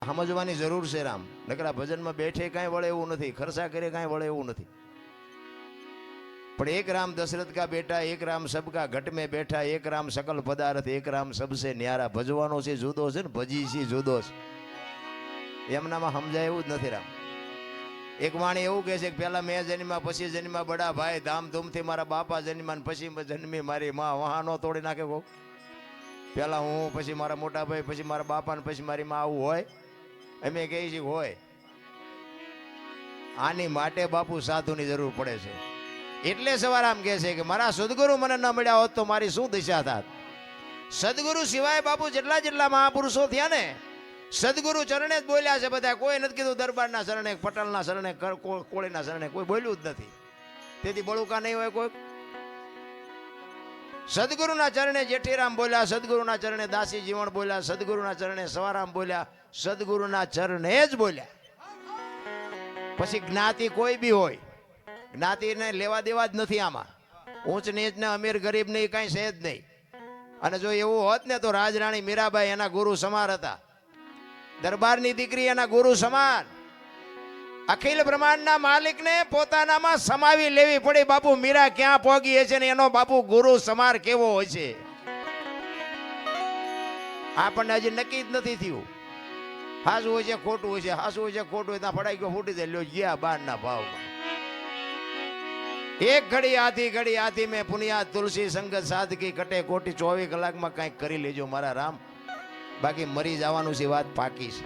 સમજવાની જરૂર છે રામ. નકરા ભજનમાં બેઠે કાંઈ વળે એવું નથી, ખર્ચા કરે કાંઈ વળે એવું નથી. પણ એક રામ દશરથ કા બેટા, એક રામ સબકા ઘટ में બેઠા, એક રામ સકલ પદાર્થ, એક રામ સબસે ન્યારા. ભજવાનો છે જુદો છે ને ભજી છે જુદો છે. એમનામાં સમજાય એવું જ નથી રામ. એક વાણી એવું કહે છે કે પેલા મેં જન્મ્યા, પછી જન્મ્યા બડા ભાઈ, ધામધૂમથી મારા બાપા જન્મ્યા ને પછી જન્મી મારી માં. વહાનો તોડી નાખે કોક. પેલા હું, પછી મારા મોટા ભાઈ, પછી મારા બાપા ને પછી મારી માં. આવું હોય? અમે કહીએ છીએ હોય. આની માટે બાપુ સાધુની જરૂર પડે છે. એટલે સવારામ કહે છે કે મારા સદગુરુ મને ન મળ્યા હોત તો મારી શું દિશા થાત. સદગુરુ સિવાય બાપુ જેટલા મહાપુરુષો થયા ને, સદગુરુ ચરણે જ બોલ્યા છે બધા. કોઈ નથી કીધું દરબારના શરણે, પટલના શરણે, કોળીના શરણે, કોઈ બોલ્યું જ નથી. તેથી બળુકા નહીં હોય કોઈ. સદગુરુના ચરણે જેઠીરામ બોલ્યા, સદગુરુના ચરણે દાસી જીવણ બોલ્યા, સદગુરુના ચરણે સવારામ બોલ્યા, સદગુરુના ચરણે જ બોલ્યા. પછી જ્ઞાતિ કોઈ બી હોય, જ્ઞાતિને લેવા દેવા જ નથી આમાં. ઊંચ નીચ ને અમીર ગરીબ ને કઈ છે જ નહીં. અને જો એવું હોત ને તો રાજરાણી મીરાબાઈ એના ગુરુ સમાન હતા. દરબારની દીકરી એના ગુરુ સમાન. અખિલ બ્રહ્માંડના માલિકને પોતાનામાં સમાવી લેવી પડી. બાપુ મીરા ક્યાં પહોંચી છે ને એનો બાપુ ગુરુ સમાર કેવો હોય છે આપણને હજી નક્કી જ નથી થયું. હાસું હોય છે ખોટું હોય છે, હાસું હોય છે ખોટું હોય ત્યાં ફડાઈ ગયો ફૂટી જાય. લ્યો ગયા બારના ભાવમાં. એક ઘડી આથી મેં પુનિયા તુલસી સંગત સાધકી કટે કોટી. 24 કલાકમાં કંઈક કરી લેજો મારા રામ, બાકી મરી જવાનું છે. વાત પાકી છે.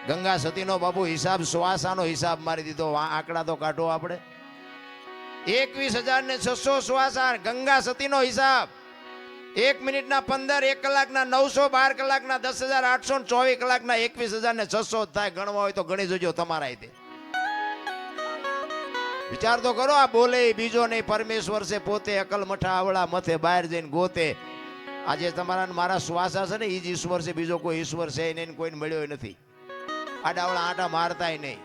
ગંગા સતીનો બાપુ હિસાબ, શ્વાસાનો હિસાબ મારી દીધો. આંકડા તો કાઢો આપણે. 21,600 શ્વાસા ગંગા સતીનો હિસાબ. 1 મિનિટના 15, 1 કલાકના 900, 12 કલાકના 10,800, 24 કલાકના 21,600 થાય. ગણવા હોય તો ગણી જોજો તમારા રીતે. વિચાર તો કરો. આ બોલે બીજો નહીં, પરમેશ્વર છે પોતે. અકલ મઠા આવડા મથે બહાર જઈને ગોતે. આજે તમારા મારા શ્વાસા છે ને એ જ ઈશ્વર છે. બીજો કોઈ ઈશ્વર છે નહીં, કોઈને મળ્યો નથી. આડાવડા આટા મારતાય નહીં.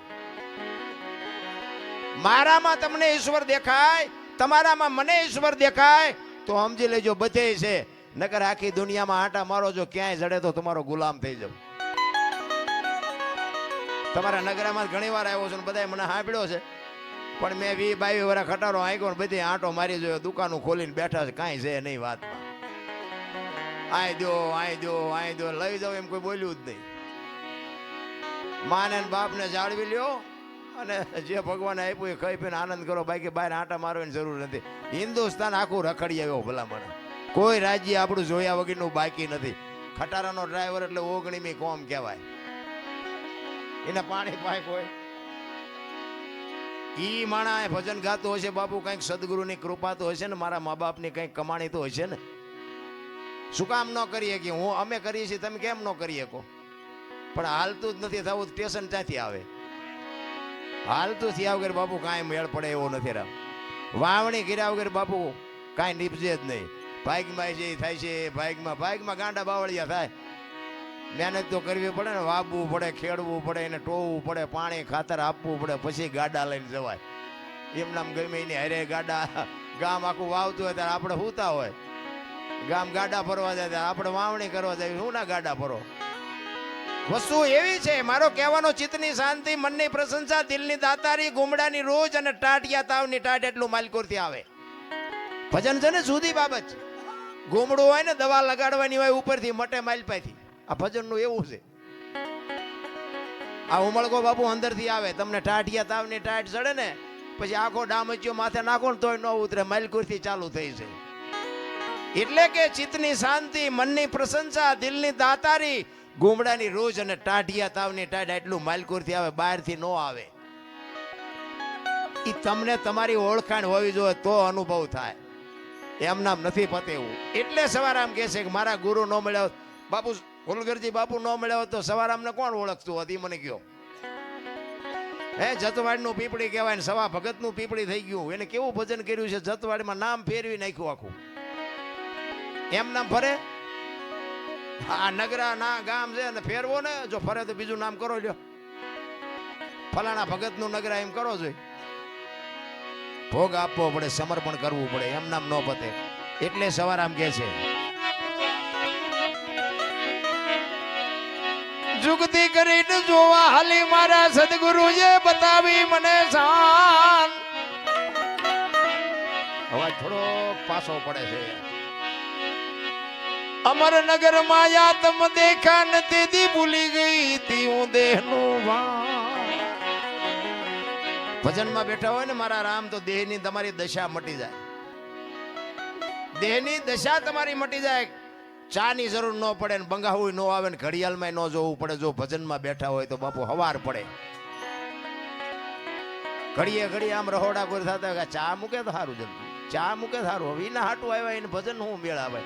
મારામાં તમને ઈશ્વર દેખાય, તમારામાં મને ઈશ્વર દેખાય તો સમજી લેજો બધે છે. નકર આખી દુનિયામાં આટા મારો, જો ક્યાંય જડે તો તમારો ગુલામ થઈ જાવ. તમારા નગરામાં ઘણી વાર આવ્યો છું, બધા મને સાંભળ્યો છે. પણ મેં 20-22 વર્ષ ખટારો આંક્યો ને બધી આંટો મારી જોયો. દુકાનો ખોલીને બેઠા છે, કાંઈ છે નહીં વાતમાં. આય દો લઈ જાવ એમ કોઈ બોલ્યું જ નહીં. માને બાપને જાળવી લ્યો અને જે ભગવાને આપ્યું એ ખાઈ પીને આનંદ કરો. બાકી બહાર આંટા મારવાની જરૂર નથી. હિન્દુસ્તાન આખું રખડી આવ્યો ભલામણ. કોઈ રાજ્ય આપણું જોયા વગરનું બાકી નથી. ખટારાનો ડ્રાઈવર એટલે 19મી કોમ કહેવાય. એને પાણી પાય કોઈ. ઈ માણા ભજન ગાતો હશે બાપુ, કંઈક સદગુરુની કૃપા તો હશે ને, મારા મા બાપની કંઈક કમાણી તો હશે ને. શું કામ ન કરીએ કે અમે કરીએ છીએ, તમે કેમ ન કરી શકો? પણ હાલતું જ નથી થવું. સ્ટેશન ક્યાંથી આવે? હાલતું થયા વગર બાપુ કાંઈ મેળ પડે એવો નથી રામ. વાવણી કર્યા વગર બાપુ કાંઈ નીપજે જ નહીં. ભાગમાં જે થાય છે ભાગમાં ગાંડા બાવળિયા થાય. મહેનત તો કરવી પડે ને, વાવવું પડે, ખેડવું પડે, એને ટોવવું પડે, પાણી ખાતર આપવું પડે, પછી ગાડા લઈને જવાય. એમ નામ ગમે એને હારે ગાડા. ગામ આખું વાવતું હોય ત્યારે આપણે સૂતા હોય. ગામ ગાડા ફરવા જાય ત્યારે આપણે વાવણી કરવા જાય. શું ના ગાડા ફરો? વસ્તુ એવી છે. મારો કહેવાનો ચિત્તની શાંતિ, મનની પ્રશંસા, દિલની દાતારી, ગુમડાની રોજ અને ટાટિયા તાવની ટાટ એટલું માલકોરથી આવે. ભજન છે ને જુદી બાબત છે. ગુમડું હોય ને દવા લગાડવાની હોય ઉપરથી મટે માલપાથી. આ ભજનનું એવું છે. આ ઉમળકો બાપુ અંદરથી આવે. તમને ટાટિયા તાવની ટાટ ચડે ને પછી આખો ડામચ્યો માથે નાખો ને તોય ન ઉતરે. માલકોરથી ચાલુ થઈ છે. એટલે કે ચિત્તની શાંતિ, મનની પ્રશંસા, દિલની દાતારી, ગુમડાની રોજ અને ટાઢિયા તાવની ટાઢ એટલું માલકોરથી આવે, બહારથી નો આવે. ઈ તમને તમારી ઓળખાણ હોવી જોઈએ તો અનુભવ થાય. એમ નામ નથી પતેવું. એટલે સવારામ કહે છે કે મારા ગુરુ ન મળ્યો બાપુ, હોલગરજી બાપુ ન મળ્યો તો સવારામને કોણ ઓળખતું હતી મને કયો? જતવાડનું પીપળી કહેવાય ને સવા ભગતનું પીપળી થઈ ગયું. એને કેવું ભજન કર્યું છે. જતવાડમાં નામ ફેરવી નાખ્યું આખું. એમ નામ ફરે? આ નગરા ના ગામ છે ને ફેરવો ને. જો ફરે તો બીજું નામ કરો લ્યો. ફલાણા ભગત નું નગરા એમ કરો જોઈએ. ભોગ આપવો પડે, સમર્પણ કરવું પડે. એમ નામ ન પતે. એટલે સવારામ કહે છે જુગતી કરીને જોવા હાલી મારા સદગુરુએ બતાવી મને શાન. અવાજ થોડો પાછો પડે છે. અમરનગર માયા તમ દેખા નથી દી ભૂલી ગઈ તી હું દેહનું ભાન. ભજનમાં બેઠા હોય ને મારા રામ તો દેહની તમારી દશા મટી જાય. દેહની દશા તમારી મટી જાય. ચાની જરૂર ન પડે ને બંગાવું ન આવે ને ઘડિયાળમાં ન જોવું પડે. જો ભજનમાં બેઠા હોય તો બાપુ હવાર પડે. ઘડીએ ઘડીએ આમ રહોડા કોઈ થતા હોય ચા મૂકે તો સારું જલ્દી, ચા મૂકે સારું. હવે એના હાટું આવ્યા એને ભજન હું મેળાવે.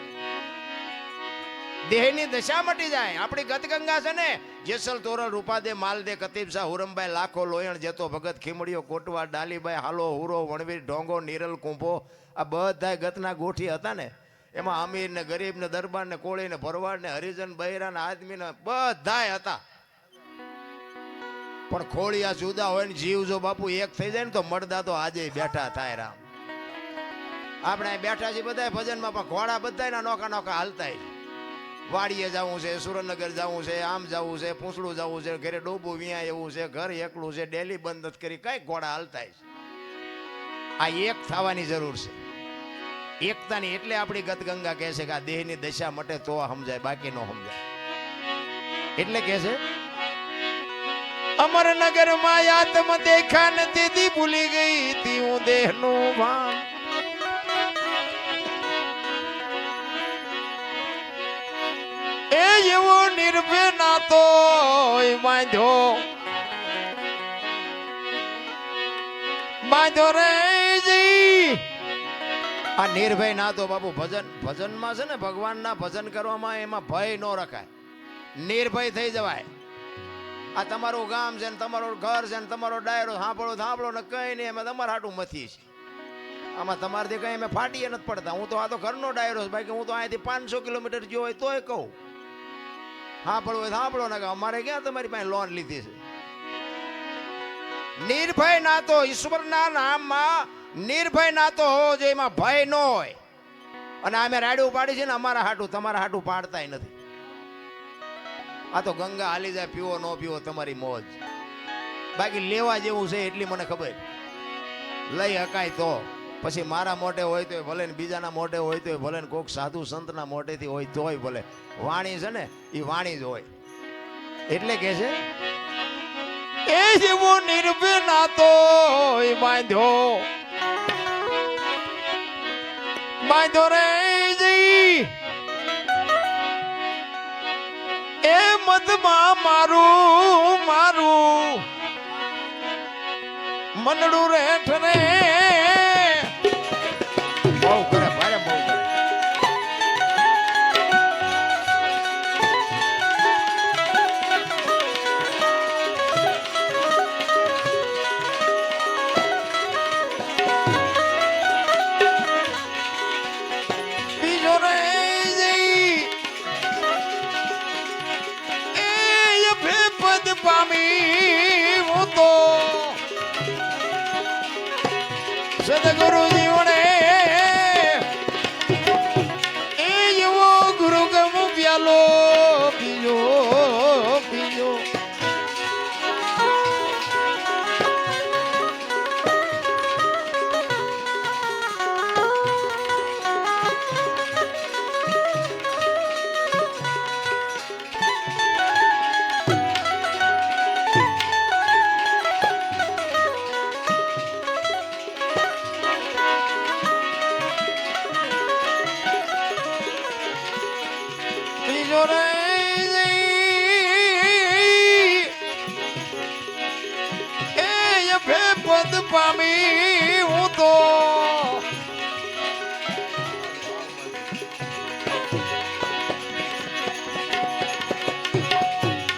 દેહની દશા મટી જાય. આપણી ગતગંગા છે ને જેસલ તોરલ રૂપાદે માલદે કતીબ શાહ હુરમભાઈ લાખો લોયણ જેતો ભગત ખીમડીઓ કોટવા ડાલીભાઈ હાલો હુરો વણવીર ઢોંગો નીરલ કુંભો આ બધા ગતના ગોઠી હતા ને. એમાં અમીર ને ગરીબ ને દરબાર ને કોળી ને ભરવાડ ને હરિજન બૈરા ને આદમી ને બધા હતા. પણ ખોળિયા જુદા હોય ને જીવ જો બાપુ એક થઈ જાય ને તો મળદા તો આજે બેઠા થાય. રામ આપણે બેઠા છીએ બધા ભજનમાં પણ ઘોડા બધા નોકા નોકા હાલતા. વાડીએ જવું છે, સુરેન્દ્રનગર જવું છે, આમ જવું છે, પૂંછડું જવું છે, ઘરે ડોબું વિયા એવું છે, ઘર એકલું છે, ડેલી બંધ નથી કરી કઈ ઘોડા હાલતા. આ એક થવાની જરૂર છે, એકતાની. એટલે આપણી ગતગંગા કહે છે કે આ દેહની દશા મટે તો સમજાય, બાકી નો સમજાય. એટલે કહે છે અમરનગર માયા તમ દેખા નથી દી ભૂલી ગઈ તી હું દેહનું ભાન. એ એવો નિર્ભય નાતો બાંધ્યો બાંધ્યો રે જી. આ નિર્ભય નાતો બાપુ ભજનમાં છે ને ભગવાનના ભજન કરવામાં એમાં ભય ન રખાય, નિર્ભય થઈ જવાય. આ તમારું ગામ છે ને તમારું ઘર છે ને તમારો ડાયરો સાંભળો ને કઈ નહીં અમે તમારા હાટું મથી છે. આમાં તમારાથી કઈ અમે ફાટીએ નથી પડતા. હું તો આ તો ઘરનો ડાયરો છે, બાકી હું તો અહીંથી 500 કિલોમીટર ગયો હોય તોય કહું સાંભળો ને અમારે ક્યાં તમારી પાસે લોન લીધી છે. નિર્ભય નાતો ઈશ્વરના નામમાં નિર્ભય નાતો હોવો જોઈએ, એમાં ભય ન હોય. અને અમે રાડ્યું પાડી છે ને અમારા હાટું તમારા હાટું પાડતા નથી. આ તો ગંગા હાલી જાય, પીવો ન પીવો તમારી મોજ. બાકી લેવા જેવું છે એટલી મને ખબર. લઈ હકાય તો પછી મારા મોઢે હોય તો ભલે ને બીજાના મોઢે હોય તો ભલે ને કોઈક સાધુ સંતના મોઢેથી હોય તોય ભલે. વાણી છે ને એ વાણી જ હોય. એટલે કે છે એ જેવો નિર્ભય નાતો બાંધ્યો રે જી. એ મધમાં મારું મનડું રેઠ રે. બહુ કરે ભારે બહુ કરે. બીજો રે એ પદ પામી હું તો સદગુરુ જીવને એ એવો ગુરુ ગમ પ્યાલો પીજો. પદ પામી હું તો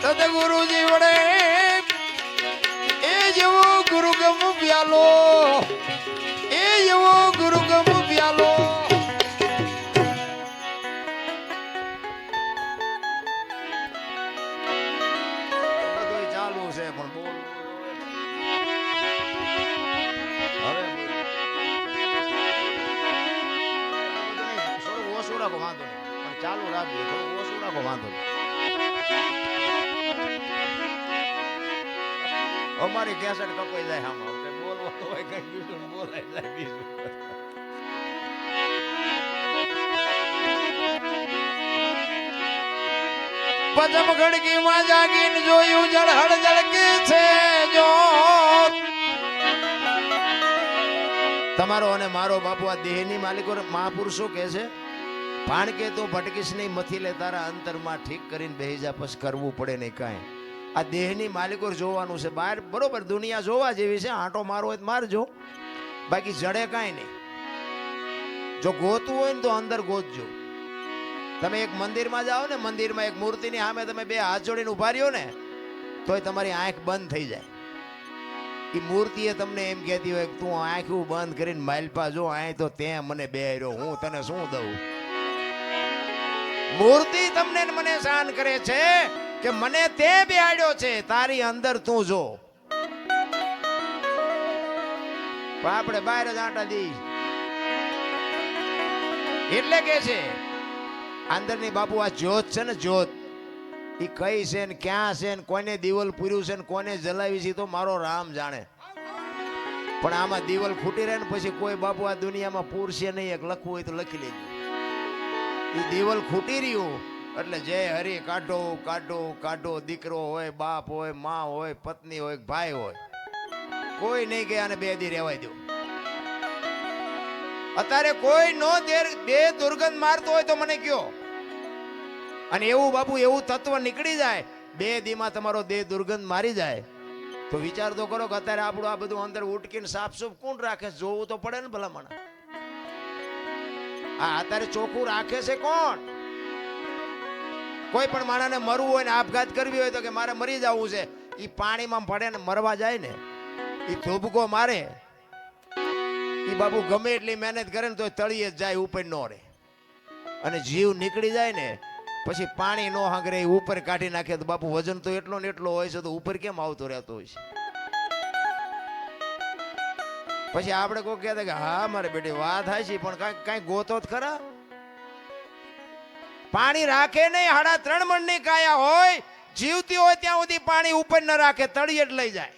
સદગુરુજી વડે એ જેવો ગુરુગમ પ્યાલો એ જેવો ગુરુગમ પ્યાલો. બધું ચાલુ છે પણ બોલ વાંધો નહીં, પણ ચાલુ રાખજો. થોડું ઓછું રાખો, વાંધો નહીં. અમારી કેસેટ કપાઈ જાય આમાં કઈ બોલવાનું હોય કઈ બીજું બોલાઈ જાય બીજું. પચમ ઘડકીમાં જાગીને જોયું જળહળ જળકી છે જો તમારો અને મારો બાપુ આ દેહની માલિકો મહાપુરુષો કહે છે ભાણ કે તું ભટકીશ નહીં મથી લે તારા અંતરમાં ઠીક કરીને બેહી જા પછી કરવું પડે નહીં કાંઈ. આ દેહની માલિકો જોવાનું છે બહાર બરોબર દુનિયા જોવા જેવી છે આંટો મારવો હોય તો મારજો બાકી જડે કાંઈ નહીં. જો ગોતવું હોય ને તો અંદર ગોતજો. તમે એક મંદિરમાં જાઓ ને મંદિરમાં એક મૂર્તિની સામે તમે બે હાથ જોડીને ઉભા રહ્યો ને તોય તમારી આંખ બંધ થઈ જાય. એ મૂર્તિએ તમને એમ કહેતી હોય કે તું આંખું બંધ કરીને માલપા જો આય તો તે મને બેર્યો હું તને શું દઉં. મૂર્તિ તમને મને શાન કરે છે કે મને તે બેહાડ્યો છે તારી અંદર તું જો. પણ આપણે બહાર જ આંટા દઈ એટલે કે છે અંદરની બાપુ આ જ્યોત છે ને જ્યોત એ કઈ છે ને ક્યાં છે ને કોને દીવલ પૂર્યું છે ને કોને જલાવી છે તો મારો રામ જાણે. પણ આમાં દીવલ ખૂટી રહે ને પછી કોઈ બાપુ આ દુનિયામાં પૂરશે નહીં. એક લખવું હોય તો લખી લેજો. એ દીવલ ખૂટી રહ્યું એટલે જય હરી કાઢો કાઢો કાઢો. દીકરો હોય બાપ હોય માં હોય પત્ની હોય ભાઈ હોય કોઈ નહીં ગયા અને બે દી રહેવાય દો. અત્યારે કોઈ નો દે દુર્ગંધ મારતો હોય તો મને કયો. અને એવું બાપુ એવું તત્વ નીકળી જાય બે દીમાં તમારો દેહ દુર્ગંધ મારી જાય તો વિચાર તો કરો કે અત્યારે આપણું આ બધું અંદર ઉટકીને સાફસૂફ કોણ રાખે જોવું તો પડે ને ભલામણ. આ અત્યારે ચોખ્ખું રાખે છે કોણ. કોઈ પણ માણસને મરવું હોય ને આપઘાત કરવી હોય તો કે મારે મરી જવું છે એ પાણીમાં પડે ને મરવા જાય ને એ ધોબકો મારે એ બાપુ ગમે એટલી મહેનત કરે ને તો તળીએ જ જાય ઉપર નો રહે. અને જીવ નીકળી જાય ને પછી પાણી નો હાંગરે ઉપર કાઢી નાખે તો બાપુ વજન તો એટલો ને એટલો હોય છે તો ઉપર કેમ આવતો રહેતો હોય છે. પછી આપણે કોઈ કહેતા કે હા મારે બેટી વાત થાય છે પણ કાંઈ ગોતો જ ખરા. પાણી રાખે નહીં 3.5 મણની કાયા હોય જીવતી હોય ત્યાં સુધી પાણી ઉપર ન રાખે તળિયે જ લઈ જાય.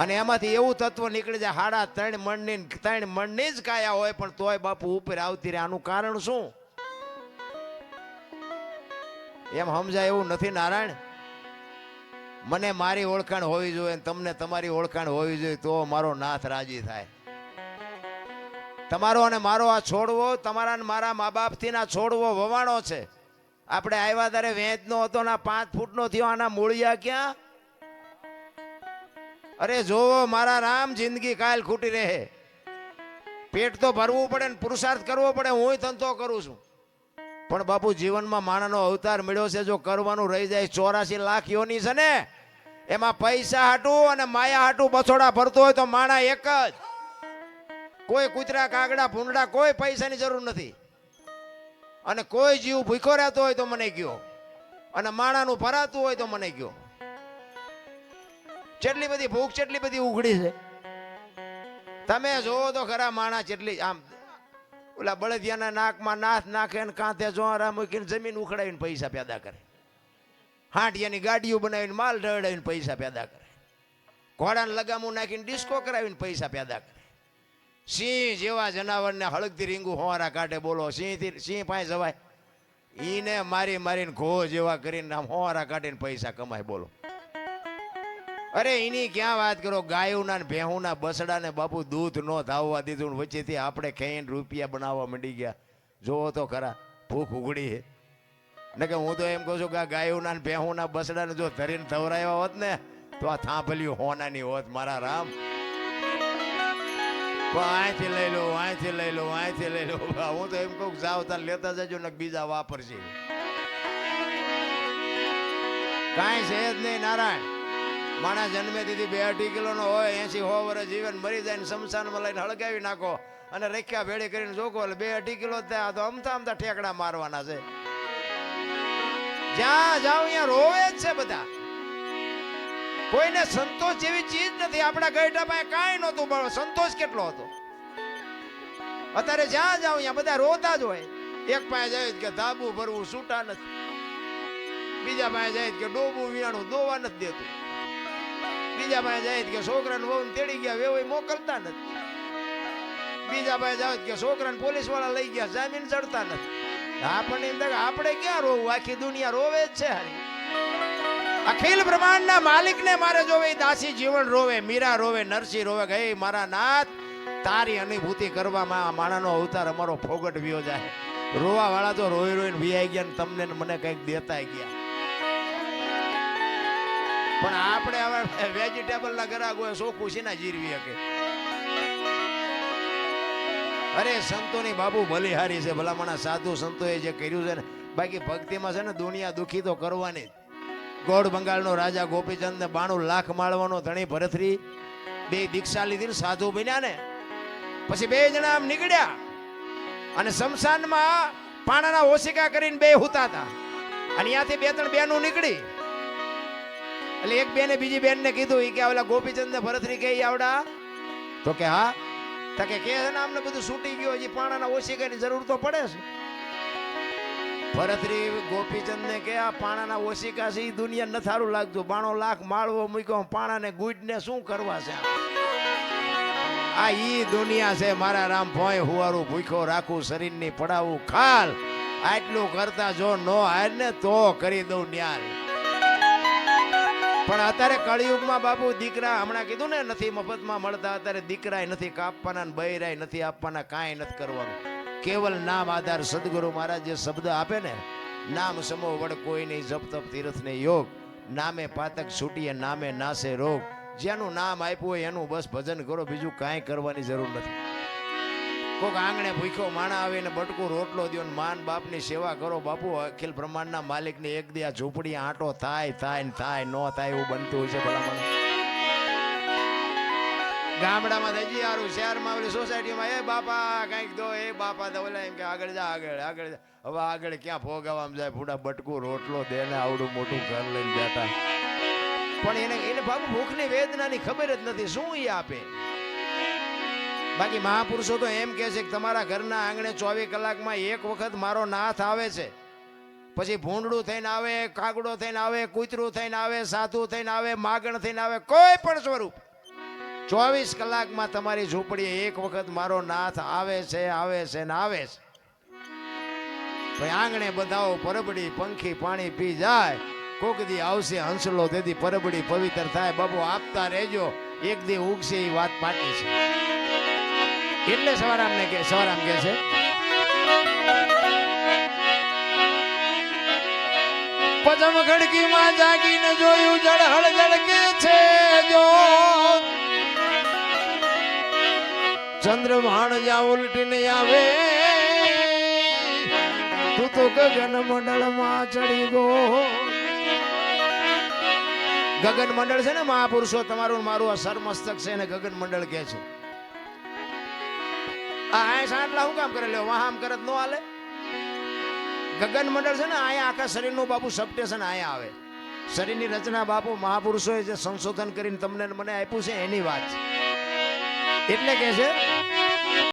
અને એમાંથી એવું તત્વ નીકળી જાય 3.5 મણની જ કાયા હોય પણ તોય બાપુ ઉપર આવતી રહે. આનું કારણ શું એમ સમજાય એવું નથી નારાયણ. મને મારી ઓળખાણ હોવી જોઈએ તમને તમારી ઓળખાણ હોવી જોઈએ તો મારો નાથ રાજી થાય. તમારો અને મારો આ છોડવો તમારા અને મારા મા બાપથી ના છોડવો વવાણો છે. આપણે આવ્યા ત્યારે વેચનો હતો ને 5 ફૂટનો થયો આના મૂળિયા ક્યાં. અરે જોવો મારા રામ જિંદગી કાલ ખૂટી રહે. પેટ તો ભરવું પડે ને પુરુષાર્થ કરવો પડે. હું ધંધો કરું છું પણ બાપુ જીવનમાં માણાનો અવતાર મળ્યો છે. જો કરવાનું રહી જાય 84 લાખ યોની છે ને એમાં પૈસા હાટું અને માયા હાટું બછોડા ભરતો હોય તો માણા એક જ. કોઈ કૂતરા કાગડા ભૂંડા કોઈ પૈસાની જરૂર નથી. અને કોઈ જીવ ભૂખ્યો રહેતો હોય તો મને કયો અને માણાનું ભરાતું હોય તો મને કયો. કેટલી બધી ભૂખ કેટલી બધી ઉઘડી છે. તમે જોવો તો ખરા માણા કેટલી આમ ઓલા બળદિયાના નાકમાં નાથ નાખે ને કાંતે જોરા મૂકીને જમીન ઉખડાવીને પૈસા પેદા કરે. હાંટિયાની ગાડીઓ બનાવીને માલ ઢળાવીને પૈસા પેદા કરે. ઘોડાને લગામું નાખીને ડિસ્કો કરાવીને પૈસા પેદા કરે. સિંહ જેવા જનાવરને હળગતી રીંગું હોવારા કાઢે બોલો. સિંહ પાસે જવાય ઈને મારી મારીને ઘો જેવા કરીને આમ હોવારા કાઢીને પૈસા કમાય બોલો. અરે એની ક્યાં વાત કરો. ગાયોના ને ભેહુના બસડા ને બાપુ દૂધ નો ધાવવા દીધું વચ્ચેથી આપણે ખાઈને રૂપિયા બનાવવા માંડી ગયા. જોવો તો ખરા ભૂખ ઉઘડી છે ને કે હું તો એમ કહું છું કે ગાયોના ને ભેહુના બસડા ને જો ધરીને ધવરાયા હોત ને તો આ થાંભલ્યું હોનાની હોત મારા રામ. અહીંથી લઈ લો અહીંથી લઈ લો અહીંથી લઈ લો. હું તો એમ કહું જાવ તાર લેતા જજો ને બીજા વાપરશે. કાંઈ છે જ નહીં નારાયણ. માણસ જન્મે દીધી 2-2.5 કિલોનો હોય 80-100 વર્ષ જીવન મરી જાય ને શમશાનમાં લઈને હળગાવી નાખો અને રેખ્યા ભેળી કરીને જોકો એટલે 2-2.5 કિલો થયા તો અમથા ઠેકડા મારવાના છે. જ્યાં જાવ ત્યાં રોવે જ છે બધા. કોઈને સંતોષ જેવી ચીજ નથી. આપણા ગઈઢા પાસે કાંઈ નહોતું પણ સંતોષ કેટલો હતો. અત્યારે જ્યાં જાવ ત્યાં બધા રોતા જ હોય. એક પાસે જાય કે ધાબુ ભરવું છૂટા નથી. બીજા પાસે જાય કે ડોબું વિયાણું દોવા નથી દેતું. બીજા પાસે જાય કે છોકરાને વહુ તેડી ગયા વેવાઈ મોકલતા નથી. બીજા પાસે જાવ કે છોકરાને પોલીસ વાળા લઈ ગયા જામીન ચડતા નથી. આપણને એમ થાય કે આપણે ક્યાં રોવું, આખી દુનિયા રોવે જ છે. હારી અખિલ બ્રહ્માંડના માલિકને મારે જોવે, દાસી જીવન રોવે, મીરા રોવે, નરસિંહ રોવે. ગઈ મારા નાથ, તારી અનુભૂતિ કરવામાં આ માણાનો અવતાર અમારો ફોગટ વ્યો જાય. રોવા વાળા તો રોઈ રોઈને વિયાઈ ગયા ને તમને ને મને કઈક દેતા ગયા. પણ આપણે હવે વેજીટેબલ ના ગ્રાહક હોય, ચોખ્ખું છે ને જીરવી શકે. અરે સંતોની બાબુ બલિહારી છે, ભલામણા સાધુ સંતોએ જે કર્યું છે ને. બાકી ભક્તિમાં છે ને દુનિયા દુખી તો કરવાની. ગોળ બંગાળનો રાજા ગોપીચંદ ને 92 લાખ માળવાનો ધણી ભરતરી બે દીક્ષા લીધી ને સાધુ બન્યા ને પછી બે જણા આમ નીકળ્યા અને શમશાનમાં પાણાના ઓશિકા કરીને બે હુતા હતા. અને ત્યાંથી 2-3 બહેનો નીકળી. એટલે એક બેને બીજી બેનને કીધું કે ઓલા ગોપીચંદ ને ભરતરી કે આવડા? તો કે હા. તો કે છે ને અમને બધું છૂટી ગયું, હજી પાણાના ઓશિકાની જરૂર તો પડે છે. ભરતરી ગોપીચંદ ને કે આ પાણાના ઓશિકા છે એ દુનિયા ન સારું લાગતું. 92 લાખ માળવો મૂક્યો, પાણાને ગુઈડને શું કરવા છે? આ ઈ દુનિયા છે મારા રામ. ભોય હુવારું ભૂખ્યો રાખું, શરીરની પડાવું ખાલ. આટલું કરતા જો નો હાર ને તો કરી દઉં ન્યાલ. પણ અત્યારે કળિયુગમાં બાપુ દીકરા, હમણાં કીધું ને નથી મફતમાં મળતા. અત્યારે દીકરાય નથી કાપવાના ને બૈરાય નથી આપવાના, કાંઈ નથી કરવાનું. કેવલ નામ આધાર. સદગુરુ મહારાજ જે શબ્દ આપે ને, નામ સમો વડ કોઈ નહીં, જપ તપ તીર્થ ને યોગ. નામે પાતક છૂટીએ, નામે નાશે રોગ. જેનું નામ આપ્યું હોય એનું બસ ભજન કરો, બીજું કાંઈ કરવાની જરૂર નથી. કોક આંગણે ભૂખ્યો માણા આવે ને બટકું રોટલો દો ને માન બાપની સેવા કરો. બાપુ અખિલ બ્રહ્માંડના માલિકને એક દી આ ઝૂંપડી આંટો થાય થાય ને થાય ન થાય એવું બનતું હોય છે. ભલા મને ગામડામાં હજી સારું, શહેરમાં ઓલી સોસાયટીમાં એ બાપા કઈક દો, એ બાપા તો ઓલા એમ કે આગળ જા આગળ આગળ. હવે આગળ ક્યાં ભોગાવામાં જાય? પૂડા બટકું રોટલો દે ને આવડું મોટું ઘર લઈને બેઠા. પણ એને બાપુ ભૂખની વેદનાની ખબર જ નથી, શું એ આપે? બાકી મહાપુરુષો તો એમ કહે છે કે તમારા ઘરના આંગણે 24 કલાકમાં એક વખત મારો નાથ આવે છે. પછી ભૂંડડું થઈને આવે, કાગડો થઈને આવે, કૂતરું થઈને આવે, સાધુ થઈને આવે, માગણ થઈને આવે, કોઈ પણ સ્વરૂપ 24 કલાકમાં તમારી ઝૂંપડીએ એક વખત મારો નાથ આવે છે, આવે છે ને આવે છે. ભાઈ આંગણે બધાઓ પરબડી પંખી પાણી પી જાય. કોક દી આવશે હંસલો, તેથી પરબડી પવિત્ર થાય. બાબુ આપતા રહેજો, એક દી ઉગશે એ વાત પાકી છે. એટલે સવારામ કે છે પજમ ખડકીમાં જાગીને જોયું જળહળ જળકે છે જો ચંદ્રભાણ જા ઉલટીને આવે તું તો ગગન મંડળમાં ચડી ગયો. ગગન મંડળ છે ને મહાપુરુષો, તમારું મારું આ સરમસ્તક છે ને ગગન મંડળ કે છે. આ સાંટલા શું કામ કરે? લ્યો વાહામ કરત નો હાલે. ગગન મંડળ છે ને અહીંયા આખા શરીરનું બાપુ સબસ્ટેશન અહીંયા આવે. શરીરની રચના બાપુ મહાપુરુષોએ જે સંશોધન કરીને તમને મને આપ્યું છે એની વાત છે. એટલે કે છે